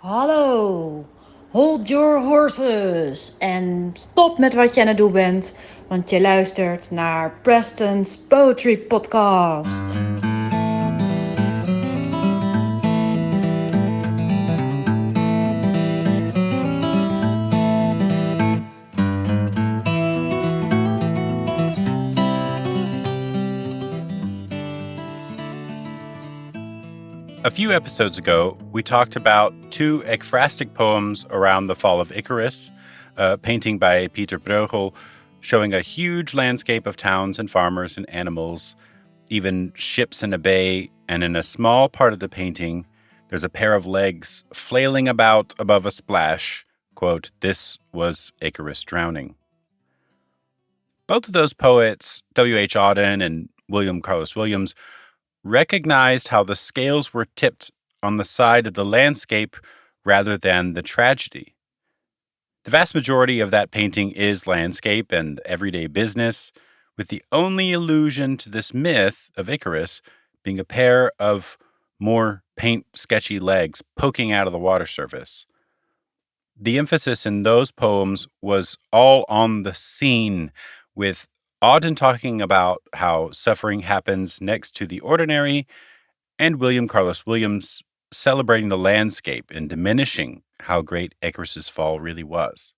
Hallo, hold your horses en stop met wat je aan het doen bent, want je luistert naar Preston's Poetry Podcast. A few episodes ago, we talked about two ekphrastic poems around the fall of Icarus, a painting by Peter Bruegel showing a huge landscape of towns and farmers and animals, even ships in a bay, and in a small part of the painting, there's a pair of legs flailing about above a splash. Quote, "This was Icarus drowning." Both of those poets, W.H. Auden and William Carlos Williams, recognized how the scales were tipped on the side of the landscape rather than the tragedy. The vast majority of that painting is landscape and everyday business, with the only allusion to this myth of Icarus being a pair of more paint-sketchy legs poking out of the water surface. The emphasis in those poems was all on the scene, with Auden talking about how suffering happens next to the ordinary, and William Carlos Williams celebrating the landscape and diminishing how great Icarus's fall really was.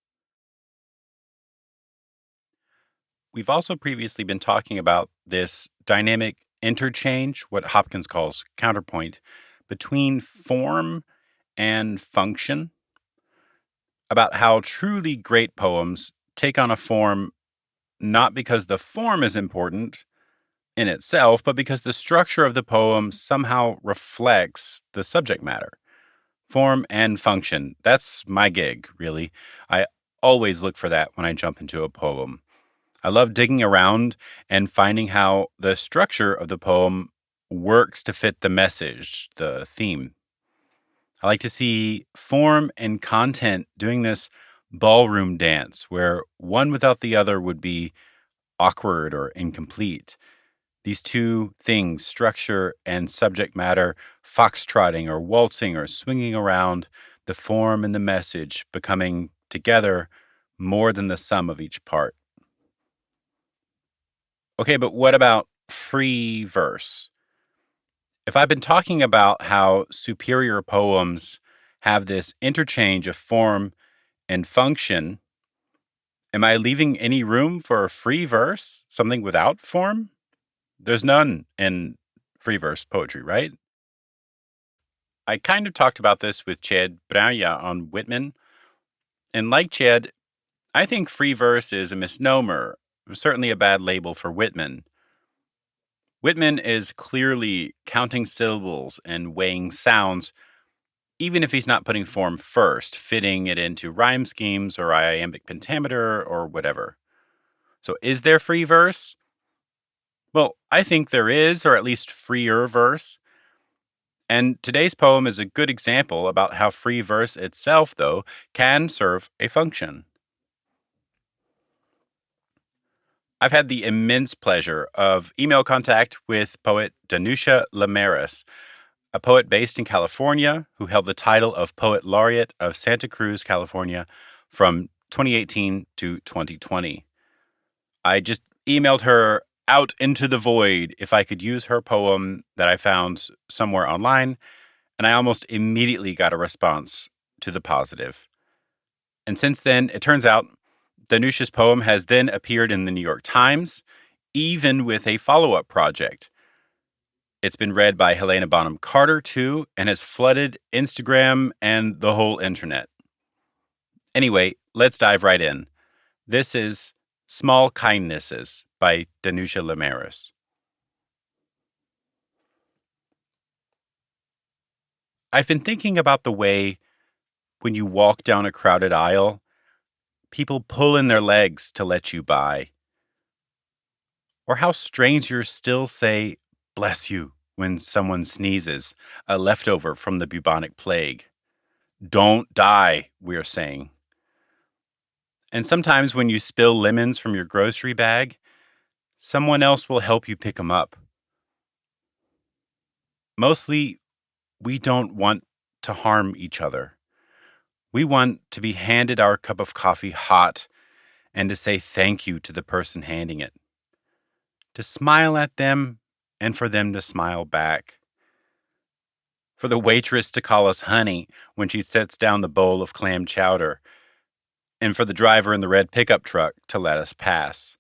We've also previously been talking about this dynamic interchange, what Hopkins calls counterpoint, between form and function, about how truly great poems take on a form not because the form is important in itself, but because the structure of the poem somehow reflects the subject matter. Form and function. That's my gig, really. I always look for that when I jump into a poem. I love digging around and finding how the structure of the poem works to fit the message, the theme. I like to see form and content doing this ballroom dance where one without the other would be awkward or incomplete. These two things, structure and subject matter, foxtrotting or waltzing or swinging around, the form and the message becoming together more than the sum of each part. Okay, but what about free verse? If I've been talking about how superior poems have this interchange of form and function, am I leaving any room for a free verse, something without form? There's none in free verse poetry, right? I kind of talked about this with Chad Brauja on Whitman, and like Chad, I think free verse is a misnomer, certainly a bad label for Whitman. Whitman is clearly counting syllables and weighing sounds, even if he's not putting form first, fitting it into rhyme schemes or iambic pentameter or whatever. So is there free verse? Well, I think there is, or at least freer verse. And today's poem is a good example about how free verse itself, though, can serve a function. I've had the immense pleasure of email contact with poet Danusha Lameris, a poet based in California who held the title of Poet Laureate of Santa Cruz, California from 2018 to 2020. I just emailed her out into the void if I could use her poem that I found somewhere online, and I almost immediately got a response to the positive. And since then, it turns out Danusha's poem has then appeared in the New York Times, even with a follow-up project. It's been read by Helena Bonham Carter, too, and has flooded Instagram and the whole internet. Anyway, let's dive right in. This is Small Kindnesses by Danusha Lameris. I've been thinking about the way when you walk down a crowded aisle, people pull in their legs to let you by. Or how strangers still say, "Bless you," when someone sneezes, a leftover from the bubonic plague. Don't die, we're saying. And sometimes when you spill lemons from your grocery bag, someone else will help you pick them up. Mostly, we don't want to harm each other. We want to be handed our cup of coffee hot and to say thank you to the person handing it, to smile at them and for them to smile back, for the waitress to call us honey when she sets down the bowl of clam chowder, and for the driver in the red pickup truck to let us pass.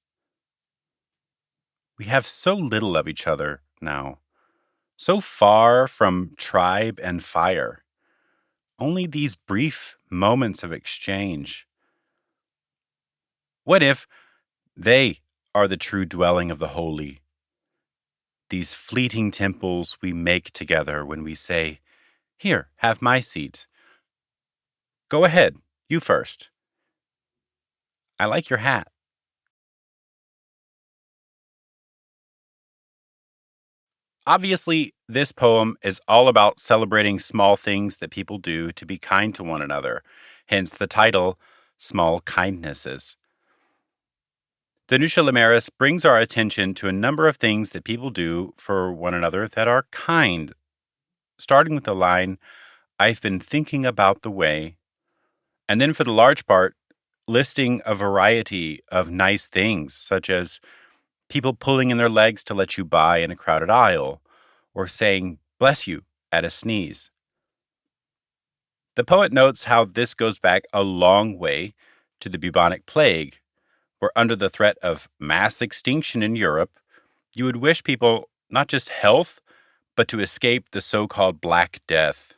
We have so little of each other now, so far from tribe and fire. Only these brief moments of exchange. What if they are the true dwelling of the holy? These fleeting temples we make together when we say, "Here, have my seat. Go ahead, you first. I like your hat." Obviously, this poem is all about celebrating small things that people do to be kind to one another, hence the title, Small Kindnesses. Danusha Lameris brings our attention to a number of things that people do for one another that are kind, starting with the line, "I've been thinking about the way," and then for the large part, listing a variety of nice things, such as people pulling in their legs to let you by in a crowded aisle, or saying, "Bless you," at a sneeze. The poet notes how this goes back a long way to the bubonic plague, where under the threat of mass extinction in Europe, you would wish people not just health, but to escape the so-called Black Death.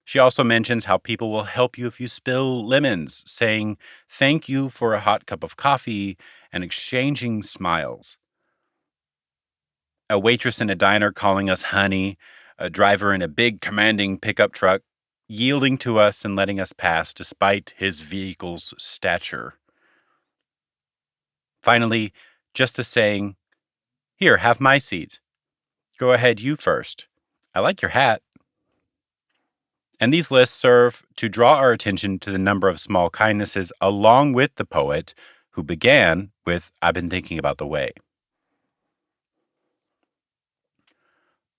She also mentions how people will help you if you spill lemons, saying thank you for a hot cup of coffee and exchanging smiles. A waitress in a diner calling us honey, a driver in a big commanding pickup truck yielding to us and letting us pass despite his vehicle's stature. Finally, just the saying, "Here, have my seat. Go ahead, you first. I like your hat." And these lists serve to draw our attention to the number of small kindnesses along with the poet who began with, "I've been thinking about the way."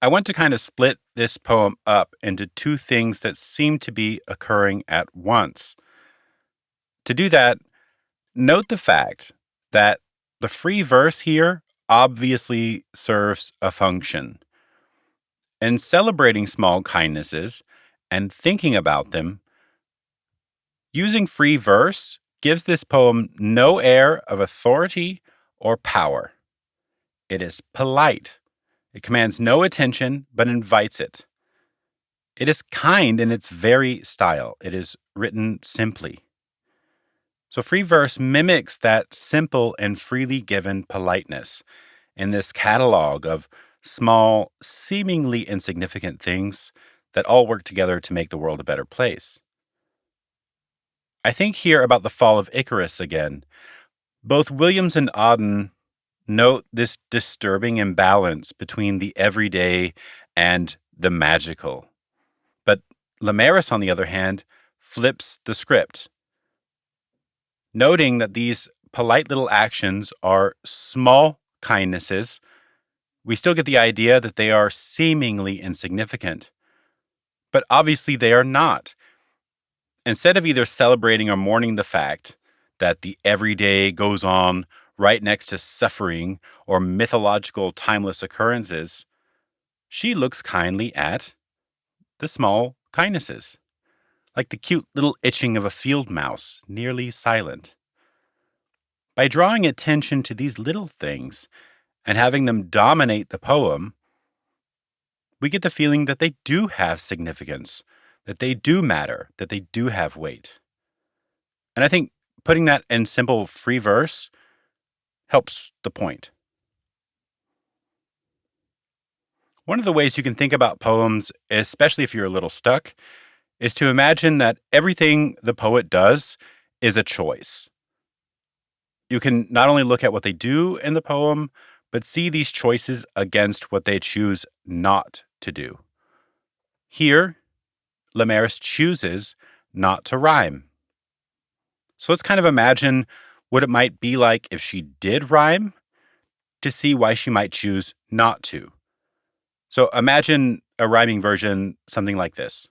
I want to kind of split this poem up into two things that seem to be occurring at once. To do that, note the fact that the free verse here obviously serves a function. In celebrating small kindnesses and thinking about them, using free verse gives this poem no air of authority or power. It is polite. It commands no attention, but invites it. It is kind in its very style. It is written simply. So free verse mimics that simple and freely given politeness in this catalog of small, seemingly insignificant things that all work together to make the world a better place. I think here about the fall of Icarus again. Both Williams and Auden note this disturbing imbalance between the everyday and the magical. But Lameris, on the other hand, flips the script, noting that these polite little actions are small kindnesses. We still get the idea that they are seemingly insignificant, but obviously they are not. Instead of either celebrating or mourning the fact that the everyday goes on right next to suffering or mythological timeless occurrences, she looks kindly at the small kindnesses, like the cute little itching of a field mouse, nearly silent. By drawing attention to these little things and having them dominate the poem, we get the feeling that they do have significance, that they do matter, that they do have weight. And I think putting that in simple free verse helps the point. One of the ways you can think about poems, especially if you're a little stuck, is to imagine that everything the poet does is a choice. You can not only look at what they do in the poem, but see these choices against what they choose not to do. Here, Lameris chooses not to rhyme. So let's kind of imagine what it might be like if she did rhyme to see why she might choose not to. So imagine a rhyming version, something like this.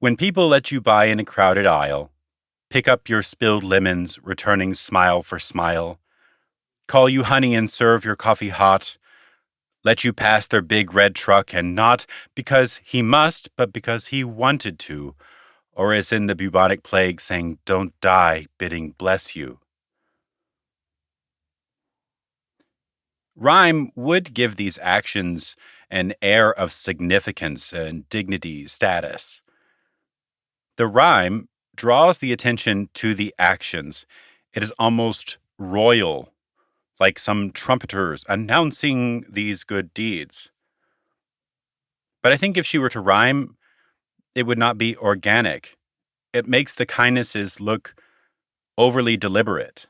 When people let you by in a crowded aisle, pick up your spilled lemons, returning smile for smile, call you honey and serve your coffee hot, let you pass their big red truck, and not because he must, but because he wanted to, or as in the bubonic plague saying, "Don't die," bidding bless you. Rhyme would give these actions an air of significance and dignity, status. The rhyme draws the attention to the actions. It is almost royal, like some trumpeters announcing these good deeds. But I think if she were to rhyme, it would not be organic. It makes the kindnesses look overly deliberate.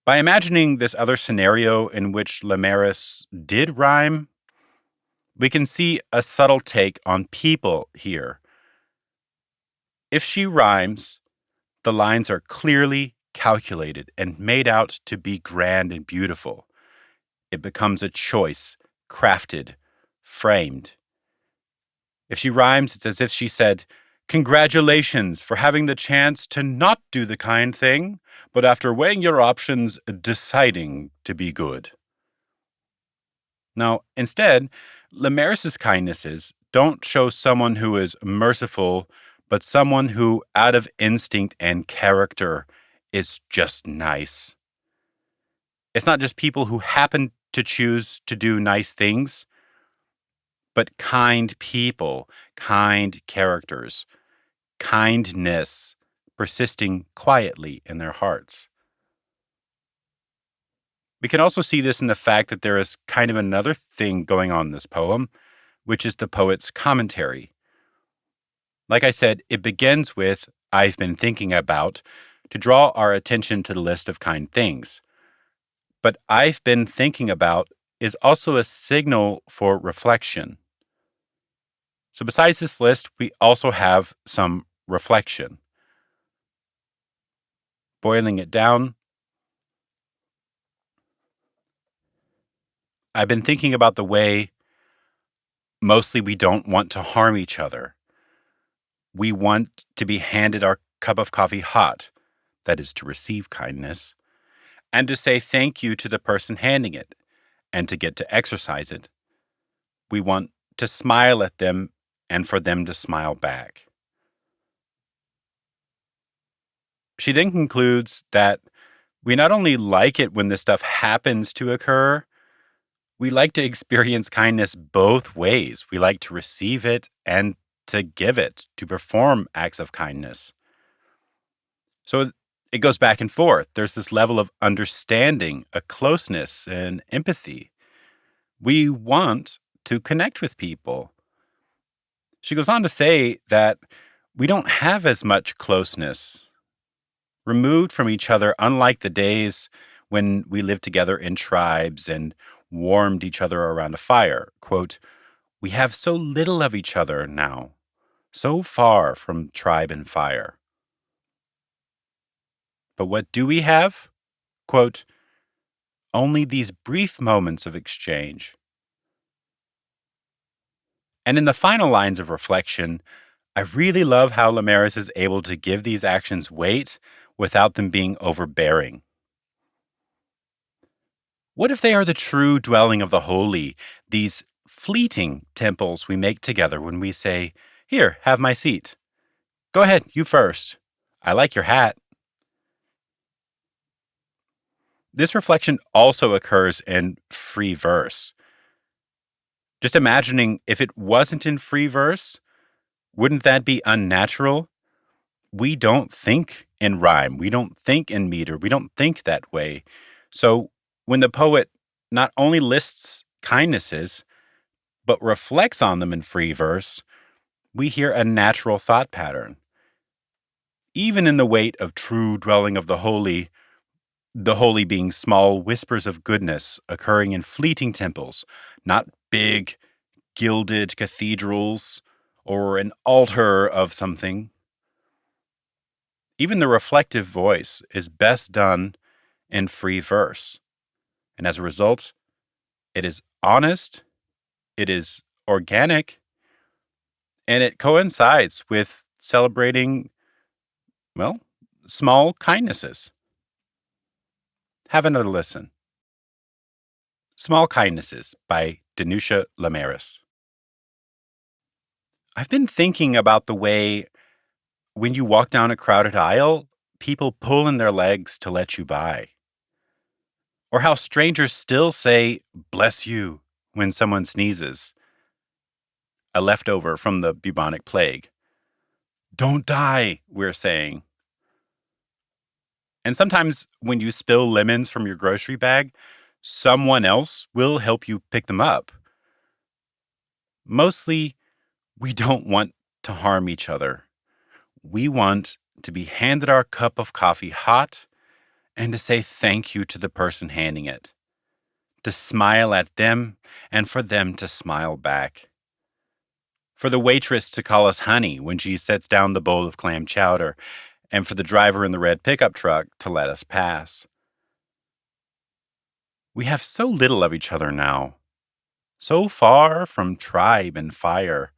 By imagining this other scenario in which Lameris did rhyme, we can see a subtle take on people here. If she rhymes, the lines are clearly calculated and made out to be grand and beautiful. It becomes a choice, crafted, framed. If she rhymes, it's as if she said, "Congratulations for having the chance to not do the kind thing, but after weighing your options, deciding to be good." Now, instead, Lameris' kindnesses don't show someone who is merciful, but someone who, out of instinct and character, is just nice. It's not just people who happen to choose to do nice things, but kind people, kind characters, kindness persisting quietly in their hearts. We can also see this in the fact that there is kind of another thing going on in this poem, which is the poet's commentary. Like I said, it begins with, "I've been thinking about," to draw our attention to the list of kind things. But "I've been thinking about" is also a signal for reflection. So besides this list, we also have some reflection. Boiling it down, I've been thinking about the way mostly we don't want to harm each other. We want to be handed our cup of coffee hot, that is to receive kindness, and to say thank you to the person handing it, and to get to exercise it. We want to smile at them and for them to smile back. She then concludes that we not only like it when this stuff happens to occur, we like to experience kindness both ways. We like to receive it and to give it, to perform acts of kindness. So it goes back and forth. There's this level of understanding, a closeness, and empathy. We want to connect with people. She goes on to say that we don't have as much closeness, removed from each other, unlike the days when we lived together in tribes and warmed each other around a fire. Quote, "We have so little of each other now, so far from tribe and fire. But what do we have? Quote, only these brief moments of exchange." And in the final lines of reflection, I really love how Lameris is able to give these actions weight without them being overbearing. What if they are the true dwelling of the holy, these fleeting temples we make together when we say, "Here, have my seat. Go ahead, you first. I like your hat." This reflection also occurs in free verse. Just imagining if it wasn't in free verse, wouldn't that be unnatural? We don't think in rhyme. We don't think in meter. We don't think that way. So when the poet not only lists kindnesses, but reflects on them in free verse, we hear a natural thought pattern. Even in the weight of true dwelling of the holy being small whispers of goodness occurring in fleeting temples, not big, gilded cathedrals or an altar of something. Even the reflective voice is best done in free verse. And as a result, it is honest, it is organic, And it coincides with celebrating, well, small kindnesses. Have another listen. Small Kindnesses by Danusha Lameris. I've been thinking about the way when you walk down a crowded aisle, people pull in their legs to let you by. Or how strangers still say, bless you, when someone sneezes. A leftover from the bubonic plague. Don't die, we're saying. And sometimes when you spill lemons from your grocery bag, someone else will help you pick them up. Mostly, we don't want to harm each other. We want to be handed our cup of coffee hot and to say thank you to the person handing it, to smile at them and for them to smile back. For the waitress to call us honey when she sets down the bowl of clam chowder, and for the driver in the red pickup truck to let us pass. We have so little of each other now, so far from tribe and fire,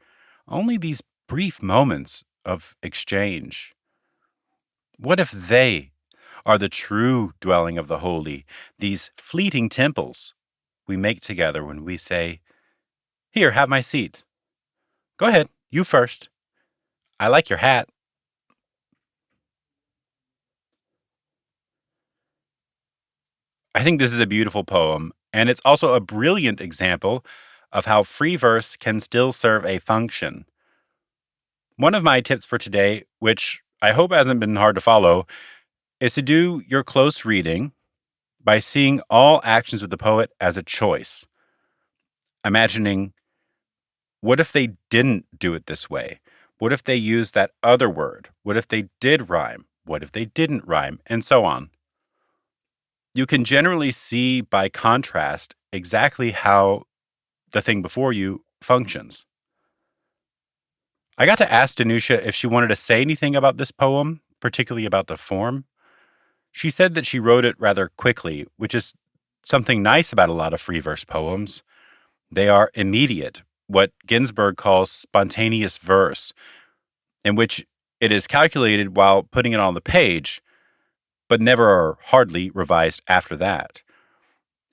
only these brief moments of exchange. What if they are the true dwelling of the holy, these fleeting temples we make together when we say, here, have my seat. Go ahead, you first. I like your hat. I think this is a beautiful poem, and it's also a brilliant example of how free verse can still serve a function. One of my tips for today, which I hope hasn't been hard to follow, is to do your close reading by seeing all actions of the poet as a choice. Imagining, what if they didn't do it this way? What if they used that other word? What if they did rhyme? What if they didn't rhyme? And so on. You can generally see by contrast exactly how the thing before you functions. I got to ask Danusha if she wanted to say anything about this poem, particularly about the form. She said that she wrote it rather quickly, which is something nice about a lot of free verse poems. They are immediate, what Ginsberg calls spontaneous verse, in which it is calculated while putting it on the page, but never or hardly revised after that.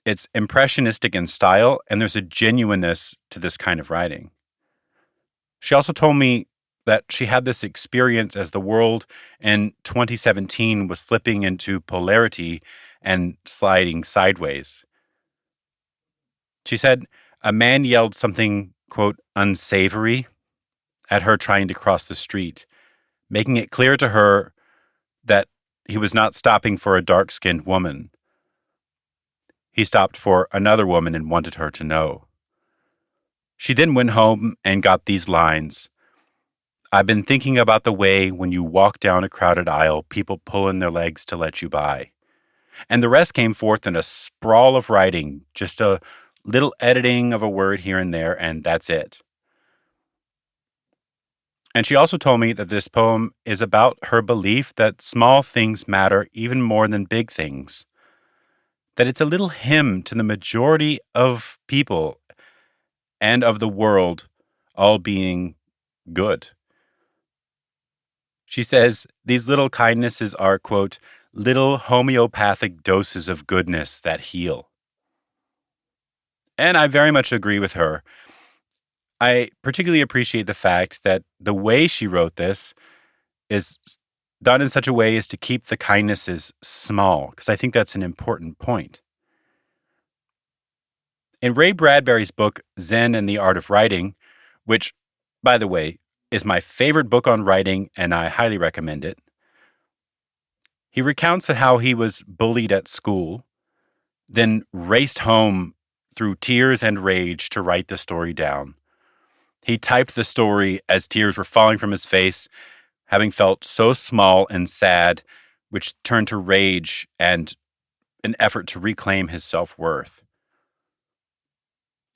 It's impressionistic in style, and there's a genuineness to this kind of writing. She also told me that she had this experience as the world in 2017 was slipping into polarity and sliding sideways. She said a man yelled something, quote, unsavory at her trying to cross the street, making it clear to her that he was not stopping for a dark-skinned woman. He stopped for another woman and wanted her to know. She then went home and got these lines. I've been thinking about the way when you walk down a crowded aisle, people pull in their legs to let you by. And the rest came forth in a sprawl of writing, just a little editing of a word here and there, and that's it. And she also told me that this poem is about her belief that small things matter even more than big things. That it's a little hymn to the majority of people and of the world all being good. She says these little kindnesses are, quote, little homeopathic doses of goodness that heal. And I very much agree with her. I particularly appreciate the fact that the way she wrote this is done in such a way as to keep the kindnesses small, because I think that's an important point. In Ray Bradbury's book, Zen and the Art of Writing, which, by the way, is my favorite book on writing, and I highly recommend it, he recounts how he was bullied at school, then raced home through tears and rage to write the story down. He typed the story as tears were falling from his face, having felt so small and sad, which turned to rage and an effort to reclaim his self-worth.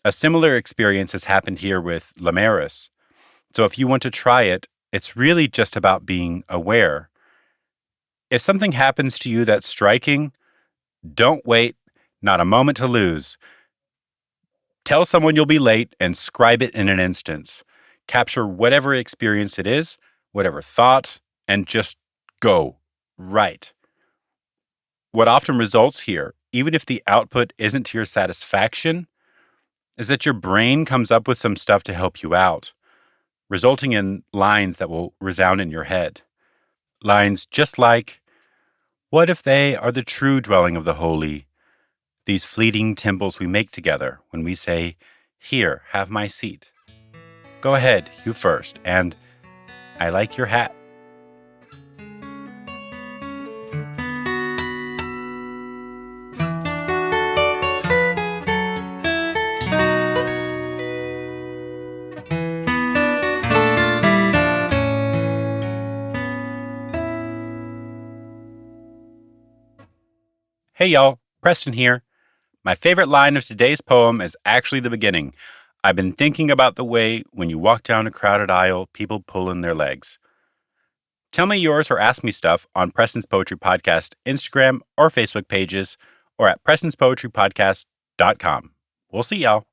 A similar experience has happened here with Lameris. So if you want to try it, it's really just about being aware. If something happens to you that's striking, don't wait, not a moment to lose. Tell someone you'll be late and scribe it in an instance. Capture whatever experience it is, whatever thought, and just go. Write. What often results here, even if the output isn't to your satisfaction, is that your brain comes up with some stuff to help you out, resulting in lines that will resound in your head. Lines just like, "What if they are the true dwelling of the holy, these fleeting temples we make together when we say, 'Here, have my seat'? Go ahead, you first, and I like your hat." Hey y'all, Preston here. My favorite line of today's poem is actually the beginning. "I've been thinking about the way when you walk down a crowded aisle, people pull in their legs." Tell me yours or ask me stuff on Preston's Poetry Podcast Instagram or Facebook pages or at prestonspoetrypodcast.com. We'll see y'all.